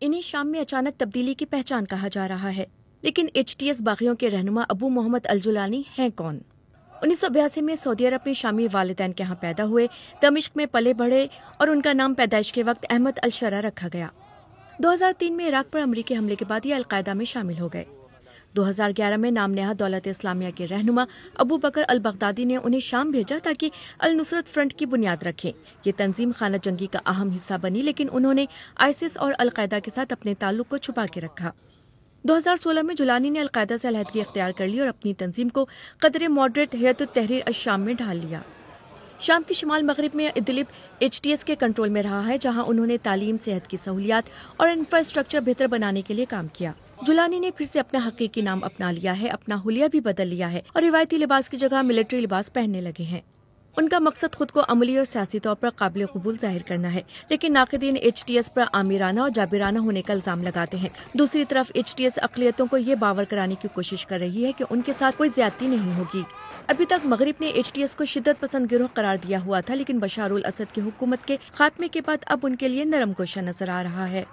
انہیں شام میں اچانک تبدیلی کی پہچان کہا جا رہا ہے، لیکن HTS باغیوں کے رہنما ابو محمد الجولانی ہیں کون؟ 1982 میں سعودی عرب میں شامی والدین کے ہاں پیدا ہوئے، دمشق میں پلے بڑھے اور ان کا نام پیدائش کے وقت احمد الشرع رکھا گیا۔ 2003 میں عراق پر امریکی حملے کے بعد یہ القاعدہ میں شامل ہو گئے۔ 2011 میں نام نہاد دولت اسلامیہ کے رہنما ابو بکر البغدادی نے انہیں شام بھیجا تاکہ النصرت فرنٹ کی بنیاد رکھیں۔ یہ تنظیم خانہ جنگی کا اہم حصہ بنی، لیکن انہوں نے ISIS اور القاعدہ کے ساتھ اپنے تعلق کو چھپا کے رکھا۔ 2016 میں جولانی نے القاعدہ سے علیحدگی اختیار کر لی اور اپنی تنظیم کو قدر ماڈریٹ ہیئت التحریر الشام میں ڈھال لیا۔ شام کے شمال مغرب میں ادلب HTS کے کنٹرول میں رہا ہے، جہاں انہوں نے تعلیم، صحت کی سہولیات اور انفراسٹرکچر بہتر بنانے کے لیے کام کیا۔ جولانی نے پھر سے اپنا حقیقی نام اپنا لیا ہے، اپنا حلیہ بھی بدل لیا ہے اور روایتی لباس کی جگہ ملٹری لباس پہننے لگے ہیں۔ ان کا مقصد خود کو عملی اور سیاسی طور پر قابل قبول ظاہر کرنا ہے، لیکن ناقدین HTS پر آمیرانہ اور جابرانہ ہونے کا الزام لگاتے ہیں۔ دوسری طرف HTS اقلیتوں کو یہ باور کرانے کی کوشش کر رہی ہے کہ ان کے ساتھ کوئی زیادتی نہیں ہوگی۔ ابھی تک مغرب نے HTS کو شدت پسند گروہ قرار دیا ہوا تھا، لیکن بشار الاسد کی حکومت کے خاتمے کے بعد اب ان کے لیے نرم گوشہ نظر آ رہا ہے۔